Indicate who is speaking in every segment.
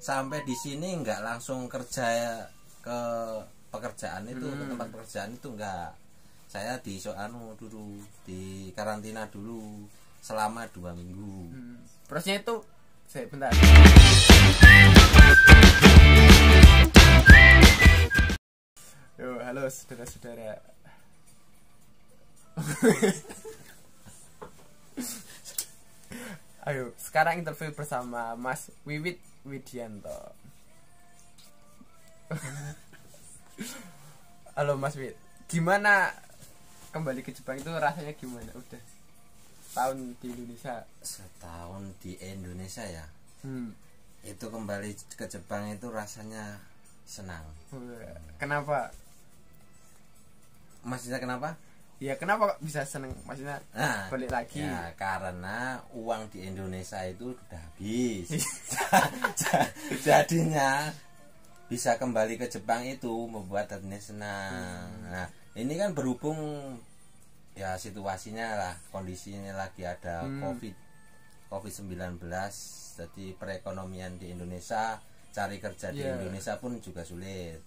Speaker 1: sampai di sini nggak langsung kerja ke pekerjaan itu, ke tempat pekerjaan itu enggak. Saya di dulu di karantina dulu selama 2 minggu.
Speaker 2: Prosesnya itu bentar. Yo, halo saudara-saudara. Ayo, sekarang interview bersama Mas Wiwit Widianto. Halo Mas Wid, gimana kembali ke Jepang itu rasanya gimana? Udah tahun di Indonesia.
Speaker 1: Setahun di Indonesia ya. Itu kembali ke Jepang itu rasanya senang.
Speaker 2: Kenapa?
Speaker 1: Maksudnya kenapa?
Speaker 2: Ya kenapa kok bisa seneng? Maksudnya balik lagi.
Speaker 1: Ya karena uang di Indonesia itu udah habis. Jadinya bisa kembali ke Jepang itu membuat hatinya senang. Nah, ini kan berhubung ya situasinya lah, kondisinya lagi ada COVID-19, jadi perekonomian di Indonesia, cari kerja di Indonesia pun juga sulit.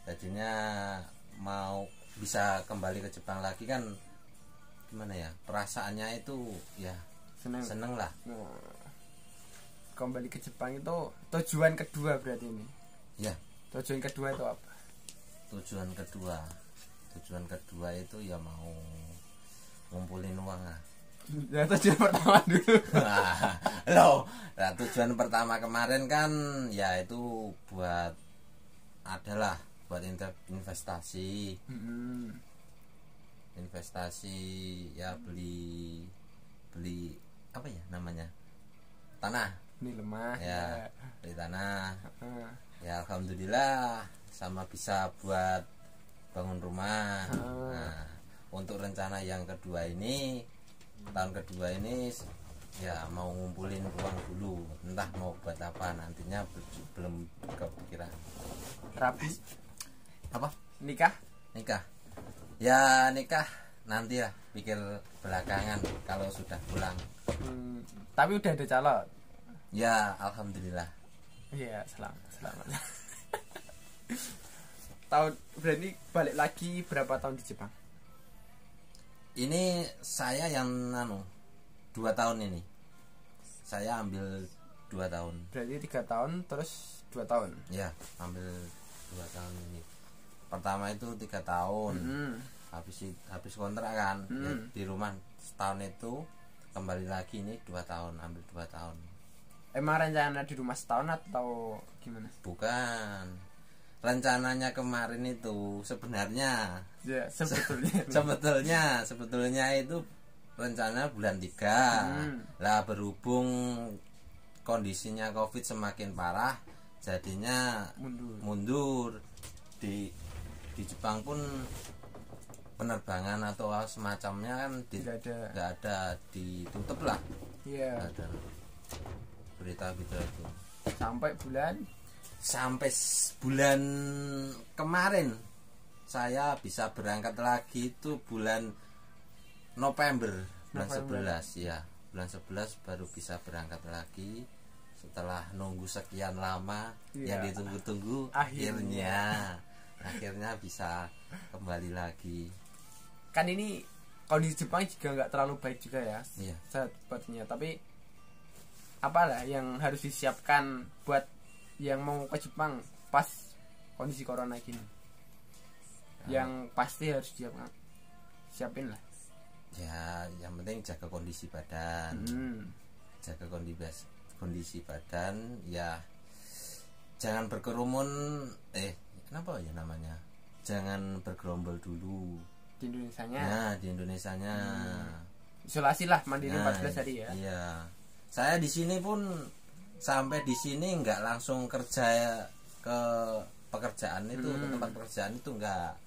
Speaker 1: Jadinya mau bisa kembali ke Jepang lagi kan gimana ya, perasaannya itu ya seneng lah.
Speaker 2: Kembali ke Jepang itu tujuan kedua berarti ini.
Speaker 1: Ya.
Speaker 2: Tujuan kedua itu apa?
Speaker 1: Tujuan kedua itu ya mau ngumpulin uang lah.
Speaker 2: Ya, tujuan pertama dulu.
Speaker 1: Nah, tujuan pertama kemarin kan ya itu buat investasi. Investasi ya beli apa ya namanya? Tanah.
Speaker 2: Ini lemah.
Speaker 1: Ya, beli tanah. Ya alhamdulillah sama bisa buat bangun rumah. Nah, untuk rencana yang kedua ini, tahun kedua ini ya mau ngumpulin uang dulu, entah mau buat apa nantinya belum kepikiran.
Speaker 2: Rapi
Speaker 1: apa?
Speaker 2: Nikah
Speaker 1: ya nikah nanti lah, pikir belakangan kalau sudah pulang.
Speaker 2: Tapi udah ada calon?
Speaker 1: Ya alhamdulillah.
Speaker 2: Iya, selamat. Tahun berarti balik lagi berapa tahun di Jepang?
Speaker 1: Ini saya yang 2 tahun ini. Saya ambil 2 tahun.
Speaker 2: Berarti 3 tahun terus 2 tahun.
Speaker 1: Ya, ambil 2 tahun ini. Pertama itu 3 tahun. Habis kontrak kan. Ya, di rumah setahun itu, kembali lagi ini 2 tahun, ambil 2 tahun.
Speaker 2: Emang rencana di rumah setahun atau gimana?
Speaker 1: Bukan. Rencananya kemarin itu sebenarnya
Speaker 2: ya,
Speaker 1: sebetulnya itu rencana bulan 3. Lah berhubung kondisinya Covid semakin parah, jadinya mundur. Di Jepang pun penerbangan atau semacamnya kan tidak ada, ditutup lah.
Speaker 2: Iya.
Speaker 1: Ada berita gitu itu. Sampai bulan kemarin saya bisa berangkat lagi itu bulan November. Bulan 11 ya. Bulan 11 baru bisa berangkat lagi setelah nunggu sekian lama yang ditunggu-tunggu. Akhirnya bisa kembali lagi.
Speaker 2: Kan ini kondisi Jepang juga nggak terlalu baik juga ya.
Speaker 1: Iya.
Speaker 2: Sepertinya, tapi apalah yang harus disiapkan buat yang mau ke Jepang pas kondisi corona gini? Yang pasti harus siapin lah.
Speaker 1: Ya, yang penting jaga kondisi badan. Jaga kondisi badan ya. Jangan berkerumun, kenapa ya namanya? Jangan bergerombol dulu.
Speaker 2: Di Indonesianya.
Speaker 1: Nah, di Indonesianya.
Speaker 2: Isolasi lah, mandiri 14 hari ya.
Speaker 1: Iya. Saya di sini pun sampai di sini nggak langsung kerja ke pekerjaan itu, ke tempat pekerjaan itu enggak.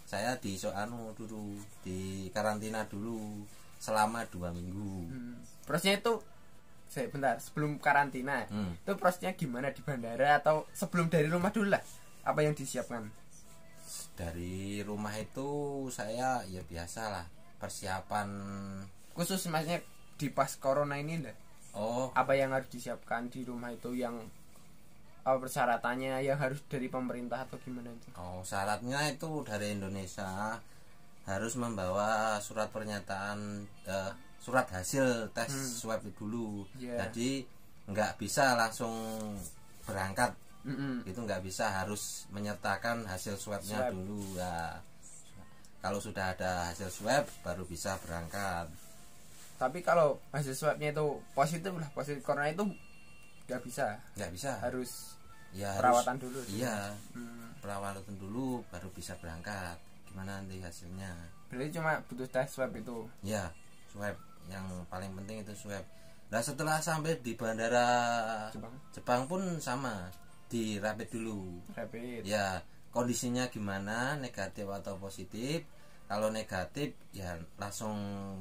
Speaker 1: Saya di dulu di karantina dulu selama 2 minggu.
Speaker 2: Prosesnya itu bentar, sebelum karantina itu prosesnya gimana di bandara atau sebelum dari rumah dulu lah? Apa yang disiapkan?
Speaker 1: Dari rumah itu saya ya biasalah persiapan
Speaker 2: khusus, maksudnya di pas corona ini lah. Apa yang harus disiapkan di rumah itu yang persyaratannya yang harus dari pemerintah atau gimana itu?
Speaker 1: Oh, syaratnya itu dari Indonesia harus membawa surat pernyataan surat hasil tes swab dulu. Jadi nggak bisa langsung berangkat. Itu nggak bisa, harus menyertakan hasil swabnya dulu ya. Kalau sudah ada hasil swab baru bisa berangkat.
Speaker 2: Tapi kalau hasil swabnya itu positif corona itu nggak bisa, harus perawatan dulu.
Speaker 1: Iya, perawatan dulu baru bisa berangkat. Gimana nanti hasilnya?
Speaker 2: Berarti cuma butuh tes swab itu.
Speaker 1: Ya, swab yang paling penting itu swab. Nah, setelah sampai di bandara Jepang pun sama, di rapid dulu.
Speaker 2: Rapid.
Speaker 1: Ya, kondisinya gimana, negatif atau positif. Kalau negatif ya langsung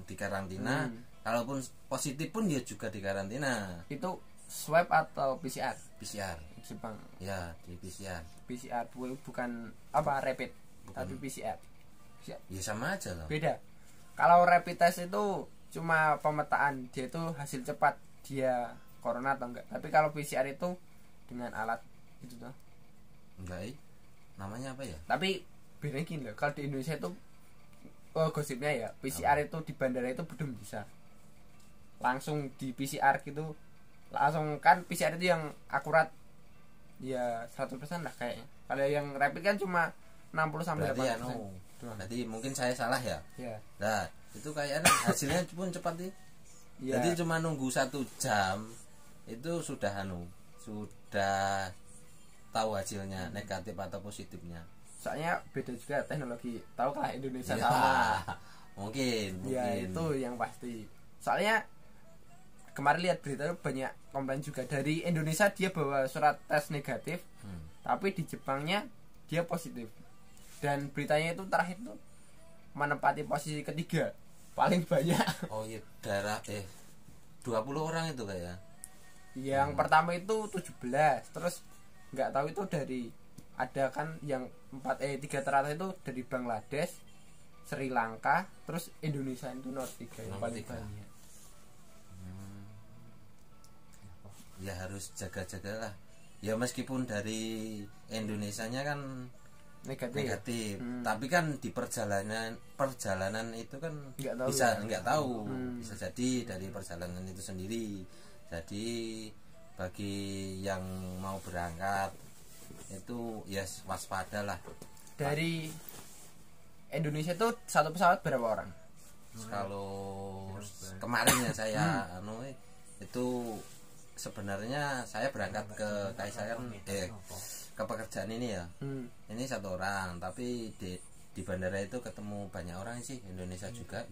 Speaker 1: dikarantina. Kalaupun positif pun dia juga dikarantina.
Speaker 2: Itu swab atau PCR?
Speaker 1: PCR.
Speaker 2: Jepang.
Speaker 1: Ya, di PCR.
Speaker 2: PCR bukan apa rapid, tapi PCR.
Speaker 1: Ya sama aja loh.
Speaker 2: Beda. Kalau rapid test itu cuma pemetaan, dia itu hasil cepat dia corona atau enggak. Tapi kalau PCR itu dengan alat itu tuh.
Speaker 1: Enggak, namanya apa ya?
Speaker 2: Tapi bedanya gini loh, kalau di Indonesia itu gosipnya ya, PCR itu di bandara itu belum bisa. Langsung di PCR gitu, langsung kan PCR itu yang akurat ya 100% lah kayaknya. Kalau yang rapid kan cuma 60 sampai 80%.
Speaker 1: Berarti mungkin saya salah ya.
Speaker 2: Iya.
Speaker 1: Nah, itu kayaknya hasilnya pun cepat nih. Ya. Jadi cuma nunggu 1 jam itu sudah sudah tahu hasilnya negatif atau positifnya.
Speaker 2: Soalnya beda juga teknologi. Tahukah Indonesia sama?
Speaker 1: Mungkin.
Speaker 2: Ya itu yang pasti. Soalnya kemarin lihat berita banyak komplain juga dari Indonesia, dia bawa surat tes negatif, tapi di Jepangnya dia positif. Dan beritanya itu terakhir tuh menempati posisi ketiga paling banyak.
Speaker 1: Oh iya, daerah 20 orang itu kayak.
Speaker 2: Yang pertama itu 17, terus nggak tahu itu dari ada kan yang 3 teratas itu dari Bangladesh, Sri Lanka, terus Indonesia itu nomor 3 yang paling banyak.
Speaker 1: Ya harus jaga-jaga lah. Ya meskipun dari Indonesianya kan negatif. Tapi kan di perjalanan itu kan nggak tahu. Bisa jadi dari perjalanan itu sendiri. Jadi bagi yang mau berangkat itu ya waspada lah.
Speaker 2: Dari Indonesia itu satu pesawat berapa orang?
Speaker 1: Kalau kemarin ya saya itu sebenarnya saya berangkat ke Kaisaran ke pekerjaan ini ya. Ini 1 orang, tapi di bandara itu ketemu banyak orang sih, Indonesia juga.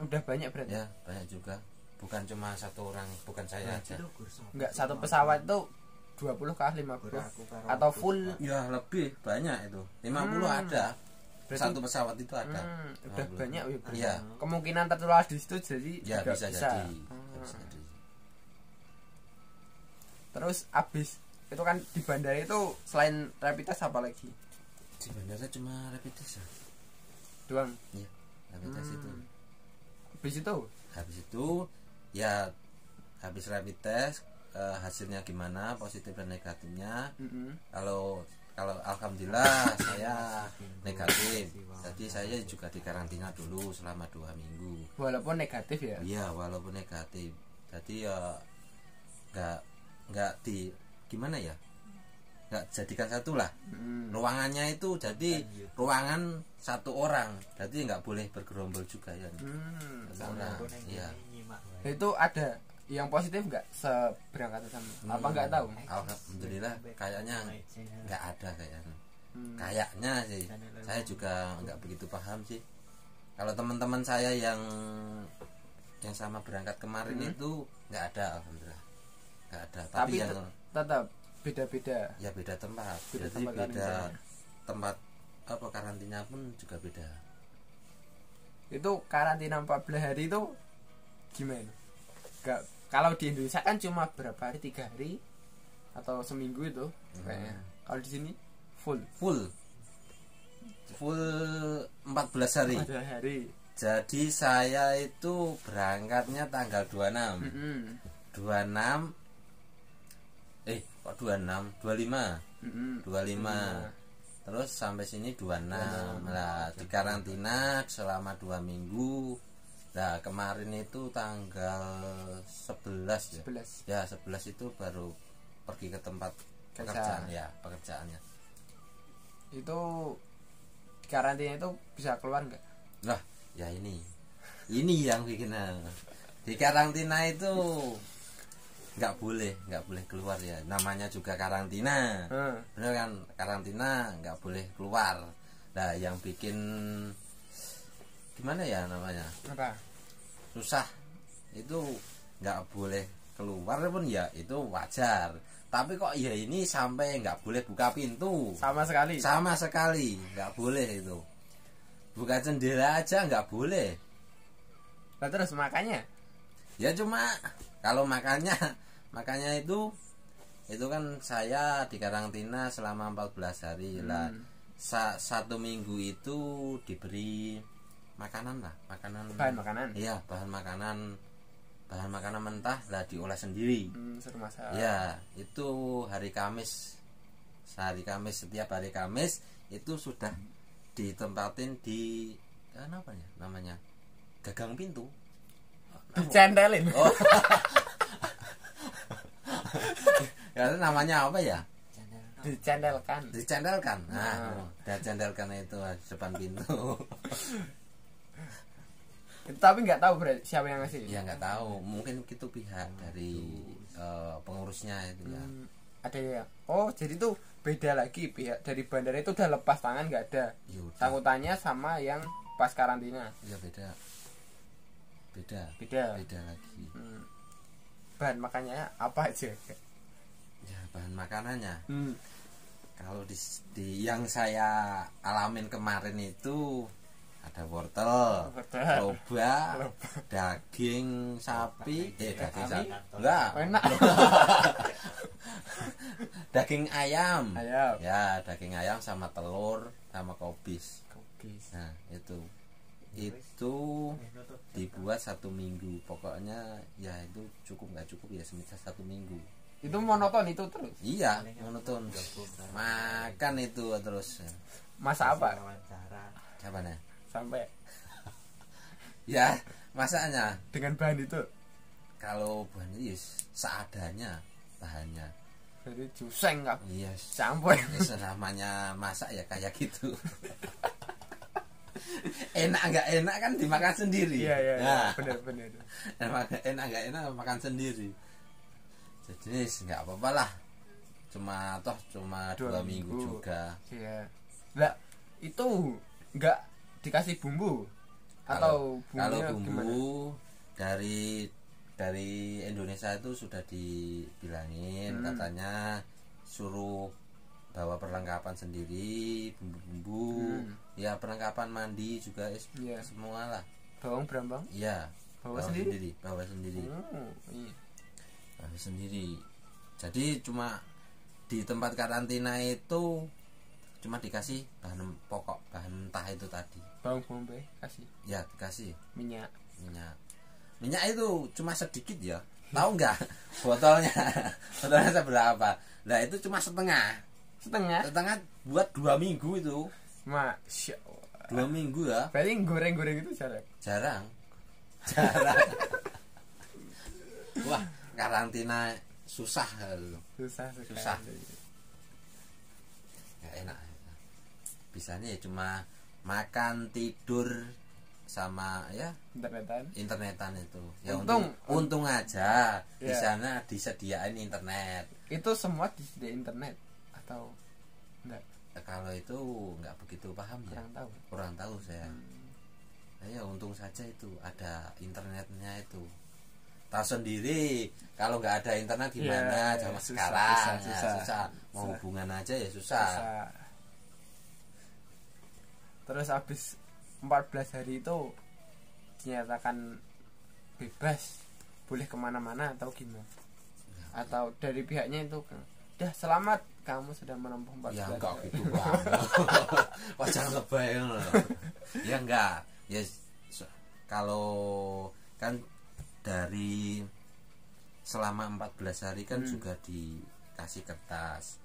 Speaker 2: Udah banyak berarti.
Speaker 1: Ya, banyak juga. Bukan cuma 1 orang, bukan saya aja.
Speaker 2: Enggak, satu pesawat itu 20 kah 50 atau full?
Speaker 1: Ya, lebih banyak itu. 50 ada. Berarti, 1 pesawat itu ada.
Speaker 2: Udah banyak
Speaker 1: ya.
Speaker 2: Kemungkinan tertular di situ jadi
Speaker 1: ya bisa jadi.
Speaker 2: Terus abis itu kan di bandara itu selain rapid test apa lagi?
Speaker 1: Di bandara cuma rapid test ya
Speaker 2: doang.
Speaker 1: Iya, rapid test itu. Habis itu ya habis rapid test hasilnya gimana, positif dan negatifnya. Kalau alhamdulillah saya negatif. Jadi saya juga dikarantina dulu selama 2 minggu.
Speaker 2: Walaupun negatif ya?
Speaker 1: Iya, walaupun negatif. Jadi ya nggak di gimana ya, nggak jadikan satu lah. Ruangannya itu jadi ruangan 1 orang, jadi nggak boleh bergerombol juga ya. Iya.
Speaker 2: Itu ada yang positif nggak seberangkatan sama? Apa nggak tahu?
Speaker 1: Alhamdulillah kayaknya nggak ada kayaknya. Kayaknya sih, saya juga nggak begitu paham sih. Kalau teman-teman saya yang sama berangkat kemarin itu nggak ada, alhamdulillah nggak ada. Tapi yang
Speaker 2: tetap beda-beda.
Speaker 1: Ya beda tempat. Jadi beda tempat apa, karantina pun juga beda.
Speaker 2: Itu karantina 14 hari itu gimana? Gak, kalau di Indonesia kan cuma berapa hari, 3 hari atau seminggu itu kayaknya. Kalau di sini full
Speaker 1: 14 hari.
Speaker 2: 14 hari.
Speaker 1: Jadi saya itu berangkatnya tanggal 26. 26 kok kok 26, 25.
Speaker 2: Mm-mm.
Speaker 1: 25. Terus sampai sini 26. Nah, di karantina selama 2 minggu. Nah, kemarin itu tanggal 11 ya.
Speaker 2: 11.
Speaker 1: Ya, 11 itu baru pergi ke tempat
Speaker 2: Kerja.
Speaker 1: pekerjaan ya, pekerjaannya.
Speaker 2: Itu di karantina itu bisa keluar nggak?
Speaker 1: Lah, ya ini yang bikin di karantina itu nggak boleh keluar ya, namanya juga karantina. Bener kan, karantina nggak boleh keluar. Nah, yang bikin gimana ya namanya,
Speaker 2: Apa?
Speaker 1: susah itu nggak boleh keluar pun ya itu wajar, tapi kok ya ini sampai nggak boleh buka pintu
Speaker 2: Sama sekali
Speaker 1: nggak boleh. Itu buka jendela aja nggak boleh.
Speaker 2: Nah, terus makanya
Speaker 1: Ya cuma kalau makanya itu kan saya di karantina selama 14 hari lah. 1 minggu itu diberi makanan lah,
Speaker 2: bahan makanan.
Speaker 1: Iya, bahan makanan mentah lah, diolah sendiri.
Speaker 2: Suruh masak.
Speaker 1: Ya, itu hari Kamis. Setiap hari Kamis itu sudah ditempatin di apa ya namanya? Gagang pintu.
Speaker 2: Dicentelin.
Speaker 1: Oh. Ya, itu namanya apa ya? Dicendelkan. Nah, dicendelkan itu di depan pintu.
Speaker 2: Tapi nggak tahu berarti siapa yang ngasih.
Speaker 1: Ya nggak tahu, mungkin itu pihak dari pengurusnya itu ya.
Speaker 2: Ada ya. Oh, jadi tuh beda lagi, pihak dari bandara itu udah lepas tangan, nggak ada
Speaker 1: Yaudah.
Speaker 2: sangkutannya sama yang pas karantina.
Speaker 1: Ya beda lagi.
Speaker 2: Bahan makannya apa aja?
Speaker 1: Ya, bahan makanannya kalau di yang saya alamin kemarin itu ada wortel, loba, daging sapi, enggak,
Speaker 2: Enak.
Speaker 1: daging ayam.
Speaker 2: Ayam.
Speaker 1: Ya, daging ayam sama telur sama kobis. Nah, itu dibuat 1 minggu. Pokoknya ya itu cukup nggak cukup ya, semisal 1 minggu.
Speaker 2: Itu monoton itu terus.
Speaker 1: Iya, monoton. Makan itu terus.
Speaker 2: Masak apa?
Speaker 1: Siapa nih?
Speaker 2: Sampai
Speaker 1: Ya, masaknya
Speaker 2: dengan bahan itu.
Speaker 1: kalau bahannya seadanya bahannya.
Speaker 2: Jadi juseng nggak?
Speaker 1: Iya,
Speaker 2: Campur.
Speaker 1: namanya masak ya kayak gitu. Enak nggak enak kan dimakan sendiri.
Speaker 2: Iya.
Speaker 1: Nah,
Speaker 2: Benar.
Speaker 1: enak nggak enak makan sendiri. Jadi nggak apa-apa lah. Cuma 2 minggu juga.
Speaker 2: Iya. Lah, itu nggak dikasih bumbu atau
Speaker 1: kalau
Speaker 2: bumbunya
Speaker 1: bumbu
Speaker 2: gimana?
Speaker 1: dari Indonesia itu sudah dibilangin, katanya suruh bawa perlengkapan sendiri, bumbu-bumbu, ya perlengkapan mandi juga
Speaker 2: Iya.
Speaker 1: semua lah.
Speaker 2: Bawang berambang?
Speaker 1: Iya,
Speaker 2: Bawa sendiri.
Speaker 1: bawa sendiri.
Speaker 2: Iya.
Speaker 1: Bawa sendiri. Jadi cuma di tempat karantina itu cuma dikasih bahan pokok, bahan mentah itu tadi.
Speaker 2: Bawang bombay kasih.
Speaker 1: Ya, dikasih
Speaker 2: Minyak
Speaker 1: itu cuma sedikit ya. Tahu nggak botolnya seberapa? Nah, itu cuma setengah buat 2 minggu itu.
Speaker 2: Masya Allah.
Speaker 1: 2 minggu ya.
Speaker 2: Berarti goreng itu
Speaker 1: Jarang. Wah, karantina susah.
Speaker 2: Susah.
Speaker 1: Nggak enak. Bisanya ya cuma makan, tidur, sama ya internetan itu. Ya untung aja di sana disediain internet.
Speaker 2: Itu semua disediain internet atau enggak?
Speaker 1: Kalau itu nggak begitu paham ya. Kurang tahu saya. Ya untung saja itu ada internetnya itu. Tahu sendiri kalau nggak ada internet gimana zaman sekarang. Susah. Mau hubungan aja ya susah.
Speaker 2: Terus habis 14 hari itu dinyatakan bebas, boleh kemana-mana atau gimana? Atau dari pihaknya itu udah selamat, kamu sudah menempuh 14
Speaker 1: ya
Speaker 2: hari.
Speaker 1: enggak gitu bang. Wajah kebayang loh. Ya enggak. Ya kalau kan dari selama 14 hari kan juga kasih kertas.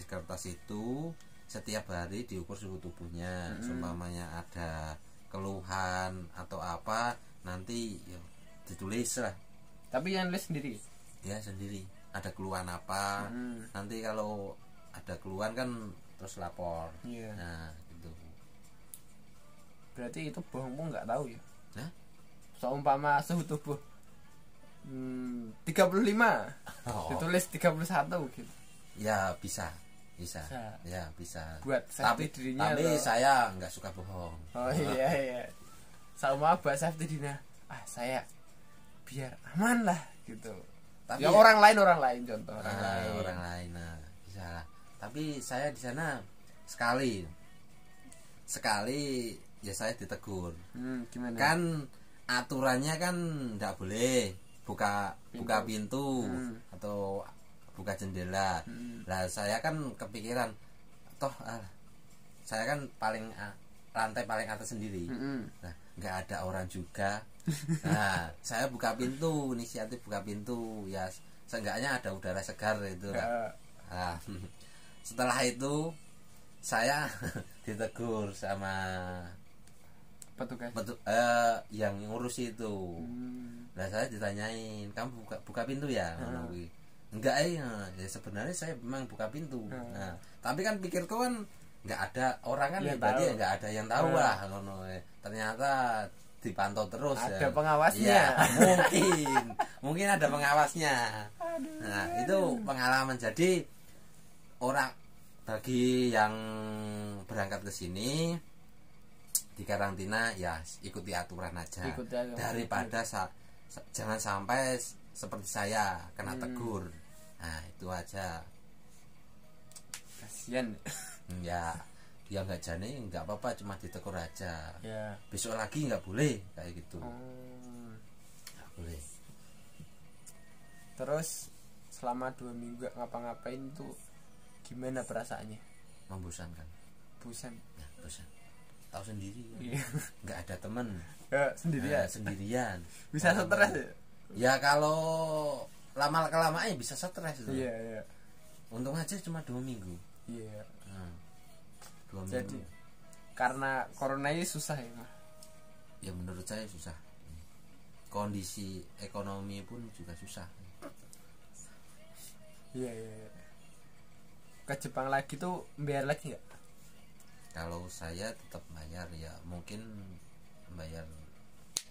Speaker 1: Kertas itu setiap hari diukur suhu tubuhnya. Seumpamanya ada keluhan atau apa nanti ya ditulis lah.
Speaker 2: Tapi yang nulis sendiri?
Speaker 1: Ya sendiri. Ada keluhan apa? Nanti kalau ada keluhan kan terus lapor. Nah gitu.
Speaker 2: Berarti itu bohong pun nggak tahu ya?
Speaker 1: Nah?
Speaker 2: Seumpama suhu tubuh 35 ditulis 31 gitu.
Speaker 1: Ya bisa. Ya bisa.
Speaker 2: Buat safety dirinya.
Speaker 1: Tapi saya nggak suka bohong.
Speaker 2: Oh iya. Sama buat safety dirinya. Saya biar aman lah gitu. Tapi ya orang lain contoh orang lain.
Speaker 1: Nah bisa lah. Tapi saya di sana sekali ya saya ditegur.
Speaker 2: Gimana?
Speaker 1: Kan aturannya kan nggak boleh buka pintu atau buka jendela. Lah saya kan kepikiran toh saya kan lantai paling atas sendiri. Nah nggak ada orang juga. Nah saya buka pintu, inisiatif buka pintu ya, seenggaknya ada udara segar itu kan. Nah, setelah itu saya ditegur sama
Speaker 2: petugas
Speaker 1: yang ngurus itu. Nah saya ditanyain, kamu buka pintu ya? Enggak ya sebenarnya saya memang buka pintu. Nah tapi kan pikirku kan nggak ada orang kan ya, berarti ya nggak ada yang tahu lah. Ternyata dipantau terus.
Speaker 2: Ada pengawasnya.
Speaker 1: Ya, mungkin ada pengawasnya. Nah itu pengalaman. Jadi orang bagi yang berangkat ke sini di karantina ya ikuti aturan aja. Daripada jangan sampai seperti saya kena tegur. Nah itu aja.
Speaker 2: Kasian.
Speaker 1: Ya nggak jane nggak apa-apa, cuma ditegur aja.
Speaker 2: Ya.
Speaker 1: Besok lagi nggak boleh kayak gitu. Nggak boleh.
Speaker 2: Terus selama 2 minggu ngapa-ngapain tuh gimana perasaannya?
Speaker 1: Membosankan.
Speaker 2: Bosan.
Speaker 1: Ya, bosan. Tahu sendiri.
Speaker 2: Iya.
Speaker 1: Nggak ada temen.
Speaker 2: Sendirian. Bisa
Speaker 1: Oh,
Speaker 2: stres ya?
Speaker 1: Ya kalau lama-kelamaan bisa stres itu.
Speaker 2: Iya.
Speaker 1: Untung aja cuma 2 minggu.
Speaker 2: Iya.
Speaker 1: 2 minggu.
Speaker 2: Jadi karena corona ini susah ya, Mas?
Speaker 1: Ya menurut saya susah. Kondisi ekonomi pun juga susah.
Speaker 2: Iya. Ke Jepang lagi tuh bayar lagi nggak?
Speaker 1: Kalau saya tetap bayar ya, mungkin bayar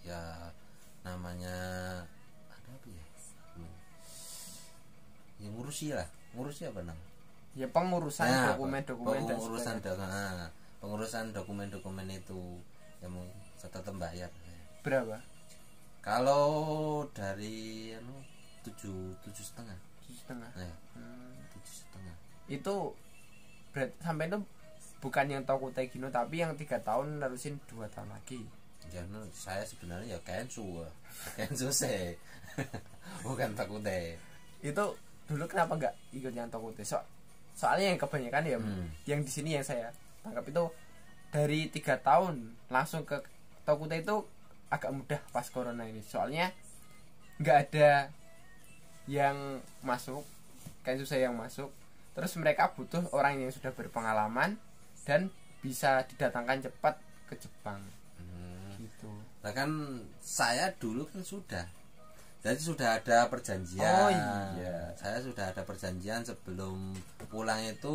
Speaker 1: ya namanya ada apa ya? Ya ngurusi apa namanya?
Speaker 2: Ya pengurusan dokumen-dokumen dan
Speaker 1: pengurusan dokumen-dokumen itu ya tetap bayar.
Speaker 2: Berapa?
Speaker 1: Kalau dari 7,5.
Speaker 2: 7,5.
Speaker 1: Ya, 7,5.
Speaker 2: Itu berarti sampai itu bukan yang Toku Tegino tapi yang 3 tahun nerusin 2 tahun lagi.
Speaker 1: Ya saya sebenarnya ya Kensu sih. Bukan Tokute.
Speaker 2: Itu dulu kenapa nggak ikut yang Tokute? Soalnya yang kebanyakan ya yang di sini yang saya tangkap itu dari 3 tahun langsung ke Tokute itu agak mudah pas corona ini. Soalnya nggak ada yang masuk, kayak susah yang masuk. Terus mereka butuh orang yang sudah berpengalaman dan bisa didatangkan cepat ke Jepang. Gitu.
Speaker 1: Nah kan saya dulu kan sudah. Jadi sudah ada perjanjian.
Speaker 2: Oh iya.
Speaker 1: Saya sudah ada perjanjian sebelum pulang itu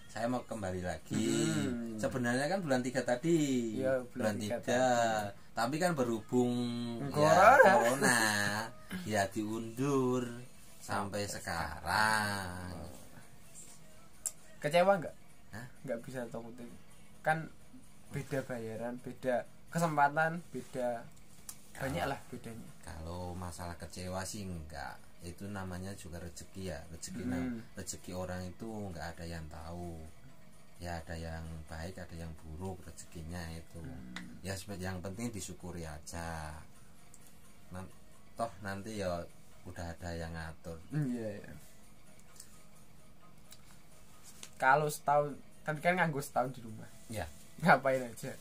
Speaker 1: saya mau kembali lagi. Sebenarnya kan bulan 3 tadi.
Speaker 2: Ya,
Speaker 1: bulan 3. Tapi kan berhubung
Speaker 2: corona
Speaker 1: ya diundur sampai sekarang.
Speaker 2: Kecewa nggak? Nggak bisa Tokute. Kan beda bayaran, beda kesempatan, beda banyak lah bedanya.
Speaker 1: Kalau masalah kecewa sih enggak, itu namanya juga rezeki ya, rezeki orang itu enggak ada yang tahu ya, ada yang baik ada yang buruk rezekinya itu. Ya yang penting disyukuri aja. Toh nanti ya udah ada yang ngatur.
Speaker 2: Iya. Kalau setahun kan nganggur setahun di rumah
Speaker 1: ya,
Speaker 2: ngapain aja?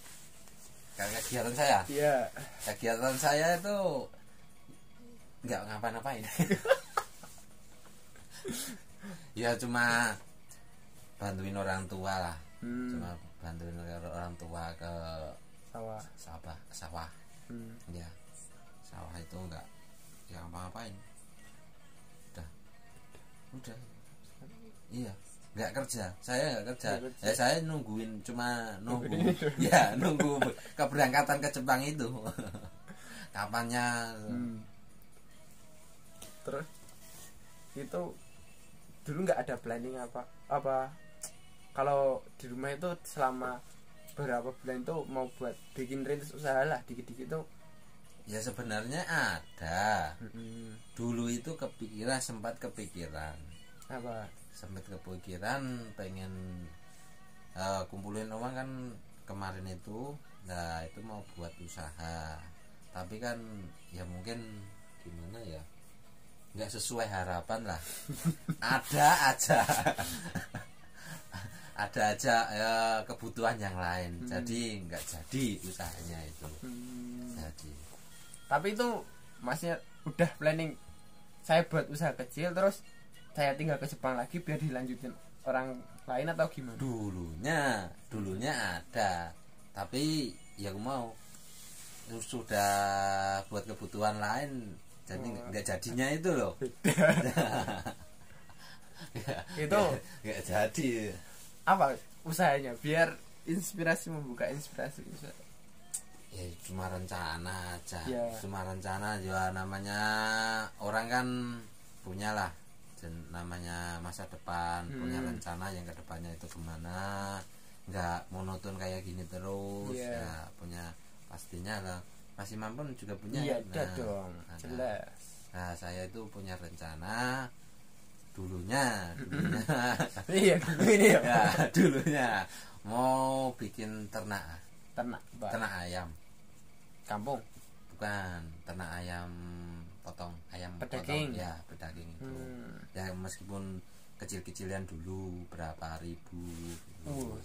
Speaker 1: Karena kegiatan saya.
Speaker 2: Iya.
Speaker 1: Kegiatan saya itu nggak ngapa-ngapain. Ya cuma bantuin orang tua lah.
Speaker 2: Hmm.
Speaker 1: Cuma bantuin orang tua ke
Speaker 2: Sawah.
Speaker 1: sawah.
Speaker 2: Hmm.
Speaker 1: Ya sawah itu enggak ya apa-apain. Udah iya nggak kerja, saya nggak kerja.
Speaker 2: Nggak kerja.
Speaker 1: Ya saya nungguin, cuma nunggu ya nunggu keberangkatan ke Jepang itu kapannya.
Speaker 2: Terus itu dulu nggak ada planning apa kalau di rumah itu selama berapa bulan itu mau buat bikin rintis usaha lah dikit-dikit tuh.
Speaker 1: Ya sebenarnya ada. Dulu itu sempat kepikiran pengen kumpulin uang kan kemarin itu. Nah itu mau buat usaha, tapi kan ya mungkin gimana ya, nggak sesuai harapan lah. ada aja ya, kebutuhan yang lain. Jadi nggak jadi usahanya itu. Jadi
Speaker 2: tapi itu masnya udah planning saya buat usaha kecil terus saya tinggal ke Jepang lagi biar dilanjutin orang lain atau gimana?
Speaker 1: Dulunya ada, tapi ya aku mau sudah buat kebutuhan lain, jadi nggak jadinya itu loh.
Speaker 2: Itu
Speaker 1: nggak jadi.
Speaker 2: Apa usahanya biar membuka inspirasi
Speaker 1: Ya cuma rencana aja.
Speaker 2: Cuma
Speaker 1: rencana ya, namanya orang kan punya lah namanya masa depan, punya rencana yang kedepannya itu kemana, nggak monoton kayak gini terus. Ya punya pastinya lah. Mas Imam pun juga punya.
Speaker 2: Dong jelas.
Speaker 1: Nah saya itu punya rencana dulunya
Speaker 2: iya ini
Speaker 1: ya dulunya mau bikin ternak ayam
Speaker 2: kampung,
Speaker 1: bukan ternak ayam potong, ayam
Speaker 2: pedaging.
Speaker 1: Potong, ya pedaging itu. Ya meskipun kecil-kecilan dulu berapa ribu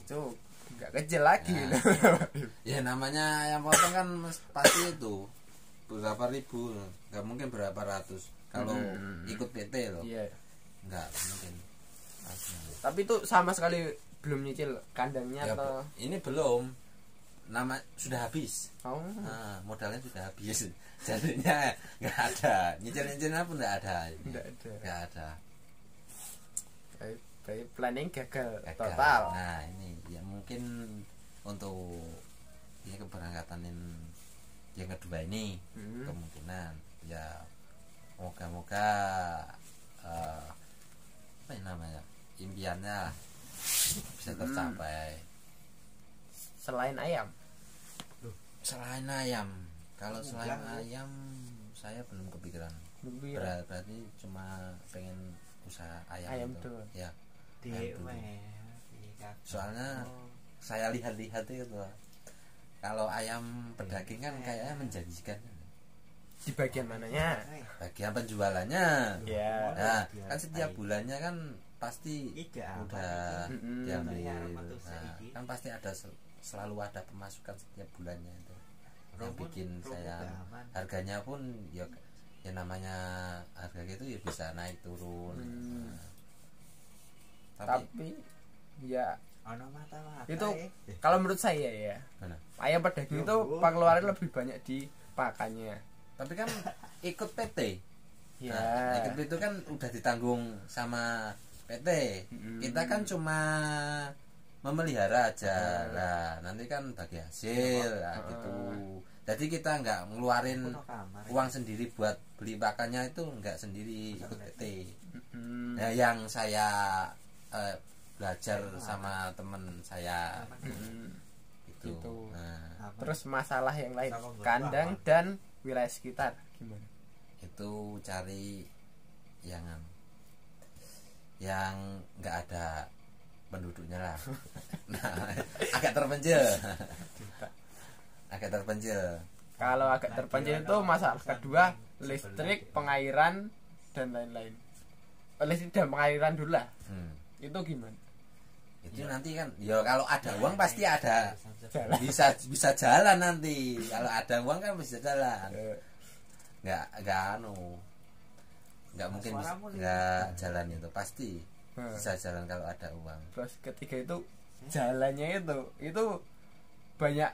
Speaker 2: itu nggak kecil lagi.
Speaker 1: Ya namanya ayam potong kan pasti itu berapa ribu, nggak mungkin berapa ratus kalau ikut PT loh. Nggak mungkin.
Speaker 2: Tapi itu sama sekali belum nyicil kandangnya
Speaker 1: ya,
Speaker 2: atau
Speaker 1: ini belum, sudah habis.
Speaker 2: Nah,
Speaker 1: modalnya sudah habis. Jadinya nggak ada, nyicil-nyicilnya pun nggak ada.
Speaker 2: Baik, planning gagal total.
Speaker 1: Nah ini ya mungkin untuk ya keberangkatan yang kedua ini kemungkinan ya moga-moga apa namanya impiannya bisa tercapai.
Speaker 2: Selain ayam,
Speaker 1: kalau selain ayam saya belum kepikiran. Berarti cuma pengen usaha ayam itu. Ya. Soalnya saya lihat itu kalau ayam pedaging kan kayaknya menjanjikan.
Speaker 2: Di bagian mananya?
Speaker 1: Bagian penjualannya.
Speaker 2: Ya.
Speaker 1: Nah, kan setiap bulannya kan pasti udah diambil. Nah, kan pasti ada selalu ada pemasukan setiap bulannya itu. Yang bikin saya harganya pun ya namanya harga gitu ya bisa naik turun. Tapi
Speaker 2: ya itu kalau menurut saya ya ayam pedaging itu pengeluaran lebih banyak di pakannya.
Speaker 1: Tapi kan ikut PT.
Speaker 2: Ya.
Speaker 1: Nah, ikut itu kan udah ditanggung sama PT. Kita kan cuma memelihara aja. Lah, nanti kan bagi hasil gitu. Jadi kita nggak ngeluarin uang sendiri buat beli pakannya, itu nggak sendiri, ikut PT. Nah, yang saya belajar sama temen saya itu. Nah,
Speaker 2: terus masalah yang lain, kandang dan wilayah sekitar gimana?
Speaker 1: Itu cari yang nggak ada penduduknya lah. Nah, agak terpencil.
Speaker 2: Kalau agak terpencil itu masalah kedua listrik, pengairan dan lain-lain. Listrik dan pengairan dulu lah. Itu gimana?
Speaker 1: Itu nanti kan ya kalau ada uang pasti ada
Speaker 2: jalan.
Speaker 1: bisa jalan nanti. Kalau ada uang kan bisa jalan. Nggak mungkin nggak jalan itu pasti. bisa jalan kalau ada uang.
Speaker 2: Terus ketiga itu jalannya itu banyak,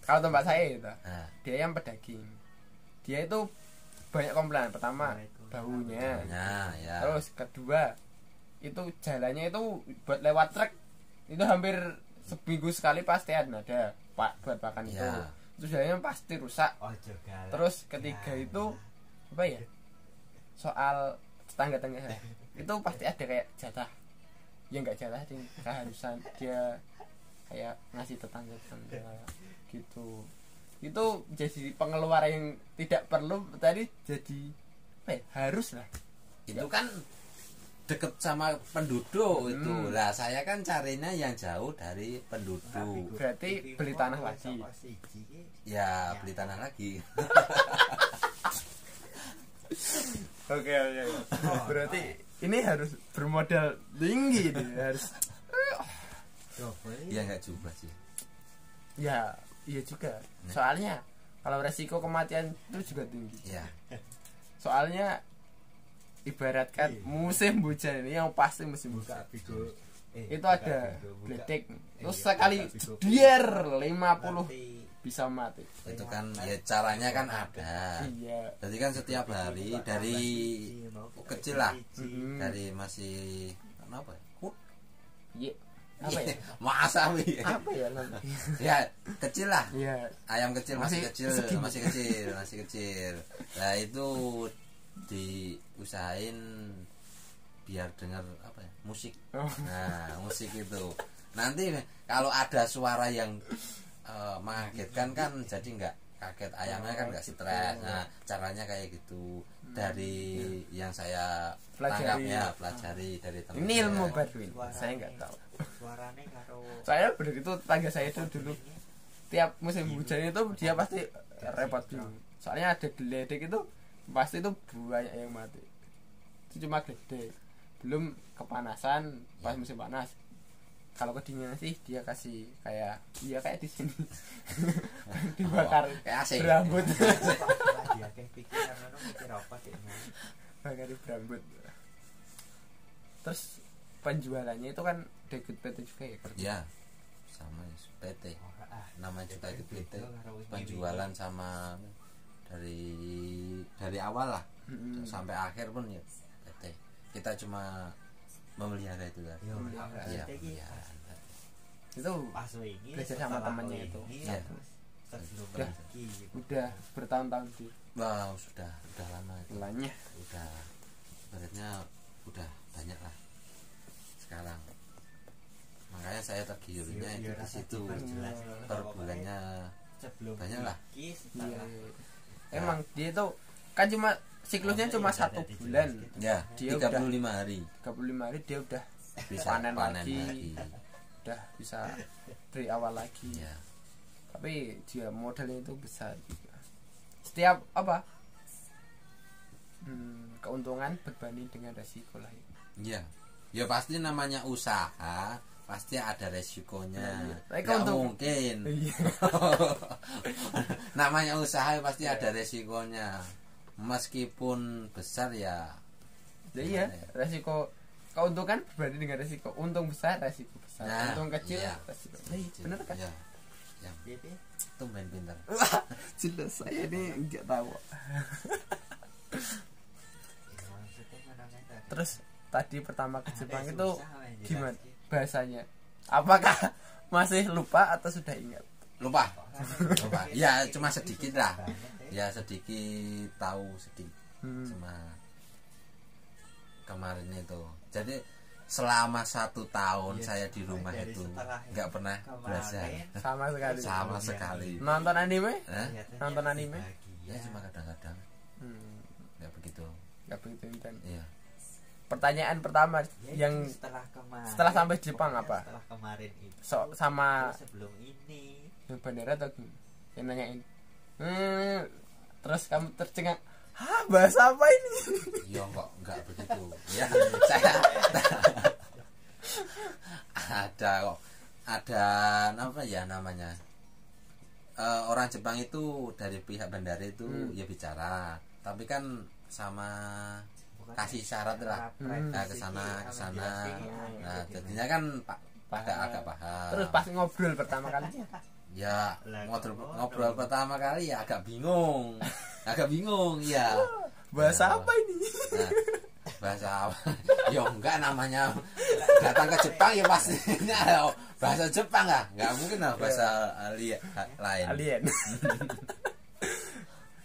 Speaker 2: kalau tempat saya itu dia yang pedaging, dia itu banyak komplain. Pertama baunya,
Speaker 1: ya.
Speaker 2: Terus kedua itu jalannya itu buat lewat truk itu hampir seminggu sekali pasti ada buat makan itu. Itu jalannya pasti rusak. Terus ketiga itu apa ya, soal tetangga-tetangga itu pasti ada kayak jatah, ya nggak jatah sih, keharusan dia kayak ngasih tetangga gitu. Itu jadi pengeluaran yang tidak perlu tadi, jadi apa ya, harus lah.
Speaker 1: Itu kan deket sama penduduk itu lah. Saya kan carinya yang jauh dari penduduk.
Speaker 2: Berarti beli tanah lagi.
Speaker 1: Ya beli tanah lagi.
Speaker 2: Oke. Berarti ini harus bermodal tinggi nih, harus.
Speaker 1: Ya nggak juga sih.
Speaker 2: Ya iya juga. Soalnya kalau resiko kematian itu juga tinggi.
Speaker 1: Ya.
Speaker 2: Soalnya ibaratkan musim hujan ini yang pasti musim hujan. Itu ada gledek. Terus sekali biar 50 bisa mati.
Speaker 1: Itu kan ya caranya kan ada.
Speaker 2: Iya.
Speaker 1: Jadi kan setiap hari dari kecil lah. Dari masih apa?
Speaker 2: Iya. Apa ya?
Speaker 1: Masa
Speaker 2: Apa ya namanya?
Speaker 1: Ya kecil lah.
Speaker 2: Iya.
Speaker 1: Ayam kecil masih kecil. Nah itu diusahain biar dengar apa ya, musik. Nah musik itu nanti kalau ada suara yang mengagetkan kan jadi nggak kaget, ayamnya kan nggak stres. Nah caranya kayak gitu dari yang saya pelajari dari teman.
Speaker 2: Ini ilmu baru, saya nggak tahu. Saya benar itu tetangga saya itu dulu tiap musim hujan itu dia pasti repot dulu. Soalnya ada geledek itu pasti itu banyak yang mati. Itu cuma geledek, belum kepanasan pas musim panas. Kalau kedinginan sih dia kasih kayak di sini dibakar berambut. Bakar berambut. Terus penjualannya itu kan ikut PT juga ya?
Speaker 1: Ya sama PT, namanya juga itu PT. Penjualan sama dari awal lah sampai akhir pun ya PT. Kita cuma memelihara itu kan. Iya.
Speaker 2: Itu belajar sama temannya itu.
Speaker 1: Ya.
Speaker 2: Udah bertahun-tahun sih.
Speaker 1: Wow, sudah lama itu. Udah beratnya udah banyak lah sekarang. Makanya saya tergiurnya itu di situ. Per bulannya banyak lah.
Speaker 2: Iya. Emang dia itu kan cuma siklusnya cuma 1 bulan.
Speaker 1: Ya,
Speaker 2: dia
Speaker 1: 35 hari.
Speaker 2: 35 hari dia udah
Speaker 1: Bisa
Speaker 2: panen
Speaker 1: lagi.
Speaker 2: Udah bisa dari awal lagi.
Speaker 1: Ya.
Speaker 2: Tapi dia modalnya itu besar juga. Setiap apa? Keuntungan berbanding dengan resiko lah.
Speaker 1: Iya. Ya pasti namanya usaha, pasti ada resikonya.
Speaker 2: Nggak
Speaker 1: mungkin. Namanya usaha pasti ada resikonya. Meskipun besar ya.
Speaker 2: Iya, resiko keuntungan berbanding dengan resiko. Untung besar, resiko besar.
Speaker 1: Nah,
Speaker 2: untung kecil,
Speaker 1: iya.
Speaker 2: resiko. Bener kan?
Speaker 1: Ya. Tumben pintar.
Speaker 2: Jelas saya ini enggak tahu. Terus tadi pertama ke Jepang itu gimana bahasanya? Apakah masih lupa atau sudah ingat?
Speaker 1: Lupa. Ya cuma sedikit lah. Ya sedikit tahu sedikit. Cuma kemarin itu. Jadi selama 1 tahun saya di rumah itu nggak pernah belajar sama sekali.
Speaker 2: Nonton anime? Nonton anime?
Speaker 1: Ya cuma kadang-kadang. Nggak begitu
Speaker 2: intens.
Speaker 1: Iya.
Speaker 2: Pertanyaan pertama yang setelah sampai Jepang apa?
Speaker 3: Setelah kemarin itu.
Speaker 2: Sama
Speaker 3: sebelum ini.
Speaker 2: Yang bandara atau yang nanyain. Terus kamu tercengang. Hah, bahasa apa ini?
Speaker 1: Iya kok enggak begitu. Ya, saya ada apa ya namanya? Orang Jepang itu dari pihak bandara itu ya bicara, tapi kan sama kasih syarat lah. Nah ke sana. Nah, jadinya kan agak paham.
Speaker 2: Terus pas ngobrol pertama kali
Speaker 1: Ya, ngobrol pertama kali ya agak bingung. Ya.
Speaker 2: bahasa apa ini?
Speaker 1: Nah, bahasa apa? Ya enggak, namanya datang ke Jepang ya pastinya bahasa Jepang lah. Enggak mungkin lah bahasa lain.
Speaker 2: Alien.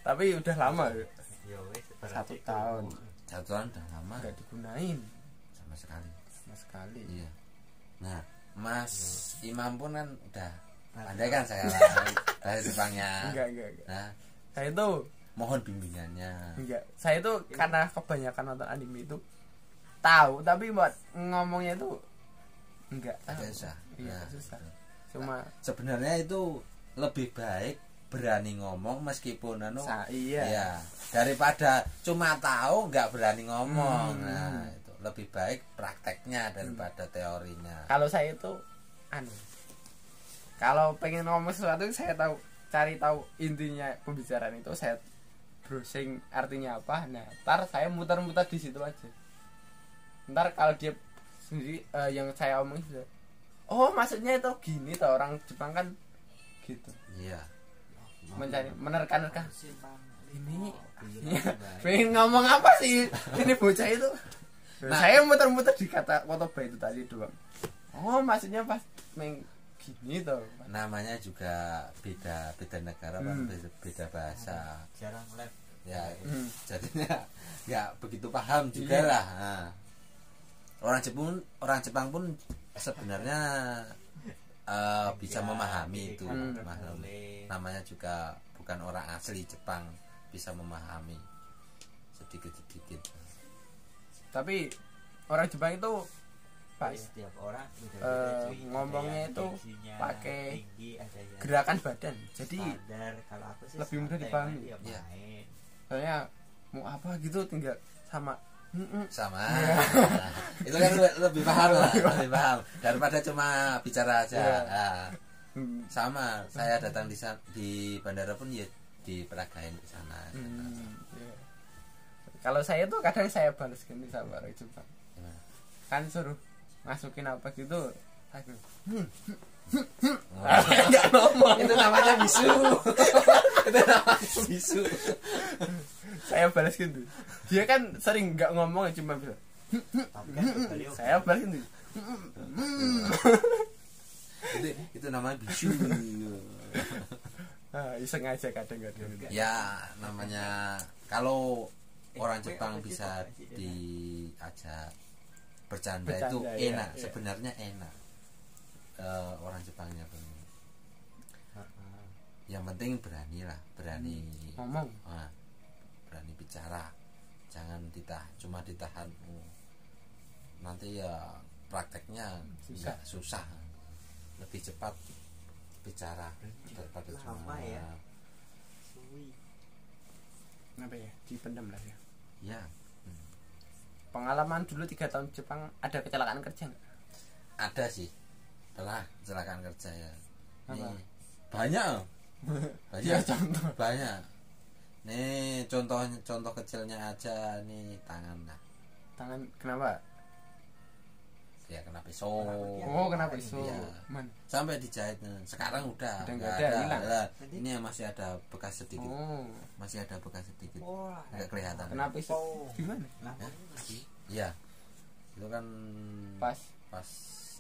Speaker 2: Tapi udah lama ya.
Speaker 3: Ya wes,
Speaker 2: 1 tahun.
Speaker 1: 1 tahun udah lama
Speaker 2: Enggak digunain
Speaker 1: sama sekali.
Speaker 2: sama sekali.
Speaker 1: Iya. Nah, Mas Imam pun kan udah pandai kan saya bahasa Jepangnya.
Speaker 2: Enggak.
Speaker 1: Nah,
Speaker 2: Saya itu
Speaker 1: mohon bimbingannya.
Speaker 2: enggak. Saya itu karena kebanyakan nonton anime itu tahu, tapi buat ngomongnya itu enggak tahu.
Speaker 1: Agak susah.
Speaker 2: Iya,
Speaker 1: Nah,
Speaker 2: susah. Cuma
Speaker 1: sebenarnya itu lebih baik berani ngomong meskipun
Speaker 2: iya.
Speaker 1: ya, daripada cuma tahu nggak berani ngomong. Nah, itu lebih baik prakteknya daripada teorinya.
Speaker 2: Kalau saya itu kalau pengen ngomong sesuatu saya cari tahu intinya pembicaraan itu, saya browsing artinya apa. Nah, ntar saya muter-muter di situ aja. Ntar kalau dia sendiri yang saya omongin sudah, oh maksudnya itu gini toh, orang Jepang kan gitu.
Speaker 1: Iya.
Speaker 2: Menerka-nerka ini pengen ngomong apa sih ini bocah itu.
Speaker 1: Nah,
Speaker 2: saya muter-muter di kata kotoba itu tadi doang. Oh maksudnya pas gini toh.
Speaker 1: namanya juga beda negara kan, beda bahasa.
Speaker 3: Jarang lab.
Speaker 1: Ya, jadinya nggak begitu paham juga lah. Nah, orang Jepang pun sebenarnya bisa memahami itu. Namanya juga bukan orang asli Jepang, bisa memahami sedikit.
Speaker 2: Tapi orang Jepang itu Pak,
Speaker 3: Setiap orang
Speaker 2: ngomongnya itu pakai
Speaker 3: gerakan
Speaker 2: gerakan badan, jadi
Speaker 3: kalau aku sih
Speaker 2: lebih mudah
Speaker 3: santai,
Speaker 2: dipahami.
Speaker 3: main,
Speaker 1: Iya.
Speaker 3: main.
Speaker 2: soalnya mau apa gitu tinggal sama
Speaker 1: sama. Nah, itu kan lebih paham lah, lebih paham daripada cuma bicara aja.
Speaker 2: Iya.
Speaker 1: Nah, sama, saya datang di bandara pun ya diperagain ke sana.
Speaker 2: Iya. Kalau saya tuh kadang saya balas gini sama orang Jepang,
Speaker 1: Gimana?
Speaker 2: kan suruh masukin apa gitu, aku
Speaker 1: Oh,
Speaker 2: nggak ngomong.
Speaker 1: itu namanya bisu. Itu namanya bisu.
Speaker 2: Saya balas gitu, dia kan sering nggak ngomong, cuma bisa
Speaker 3: Tapi kan kembali
Speaker 2: saya balas gitu.
Speaker 1: Itu namanya bisu.
Speaker 2: Iseng aja kadang-kadang.
Speaker 1: Ya, namanya kalau orang Jepang bisa diajak bercanda itu
Speaker 2: iya,
Speaker 1: enak,
Speaker 2: iya.
Speaker 1: sebenarnya enak. Orang Jepangnya pun. Yang penting berani
Speaker 2: Ngomong.
Speaker 1: berani bicara, jangan cuma ditahan. Nanti ya prakteknya susah, lebih cepat bicara daripada
Speaker 3: lama
Speaker 1: cuma
Speaker 3: ya. Suwi.
Speaker 2: Apa ya, dipendam lah ya.
Speaker 1: ya.
Speaker 2: Pengalaman dulu 3 tahun Jepang, ada kecelakaan kerja nggak?
Speaker 1: Ada sih, pernah kecelakaan kerja ya.
Speaker 2: Apa?
Speaker 1: Banyak
Speaker 2: Ya, contoh.
Speaker 1: banyak. Nih contoh kecilnya aja, nih tangan lah.
Speaker 2: Tangan kenapa?
Speaker 1: Ya kena pisau.
Speaker 2: Oh, kenapa isu?
Speaker 1: Iya.
Speaker 2: Man.
Speaker 1: Sampai dijahit. Sekarang udah
Speaker 2: Udah
Speaker 1: nggak
Speaker 2: nggak ada, hilang.
Speaker 1: Lah, ini masih ada bekas sedikit.
Speaker 2: Oh,
Speaker 1: Masih ada bekas sedikit.
Speaker 3: Wah,
Speaker 1: Nggak kelihatan.
Speaker 2: kenapa isu?
Speaker 3: Oh.
Speaker 2: Gimana?
Speaker 1: Ya? Iya. Itu kan
Speaker 2: Pas.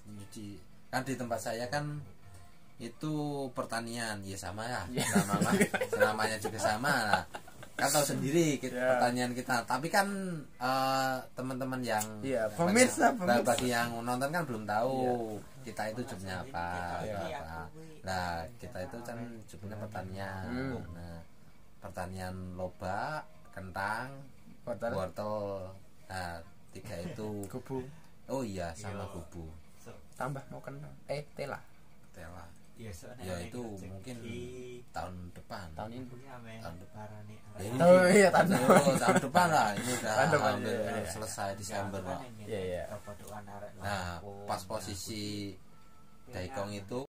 Speaker 1: nyuci. Kan di tempat saya kan itu pertanian, ya sama ya.
Speaker 2: Iya.
Speaker 1: Namanya juga sama lah. Kan tahu sendiri
Speaker 2: Iya.
Speaker 1: pertanian kita. Tapi kan teman-teman yang
Speaker 2: Iya, pemirsa.
Speaker 1: bagi yang nonton kan belum tahu kita itu jobnya apa.
Speaker 2: Iya.
Speaker 1: apa. Nah, kita itu kan jobnya pertanian. Nah, pertanian lobak, kentang, wortel. Nah, 3 itu.
Speaker 2: Kubu.
Speaker 1: Oh iya, sama kubu.
Speaker 2: Tambah mau kenal. Tela.
Speaker 1: Tela.
Speaker 3: Ya, soalnya
Speaker 1: Ya,
Speaker 3: yang
Speaker 1: itu
Speaker 3: rezeki.
Speaker 1: mungkin tahun depan.
Speaker 2: Tahun ini.
Speaker 3: Tahun depan.
Speaker 1: Ya, ini
Speaker 2: Oh iya, tahun
Speaker 1: tahun depan lah. Ini udah
Speaker 2: Tahun depan,
Speaker 1: hampir
Speaker 2: iya.
Speaker 1: selesai Desember lah.
Speaker 2: Iya, iya.
Speaker 1: Nah, pas posisi Daikong itu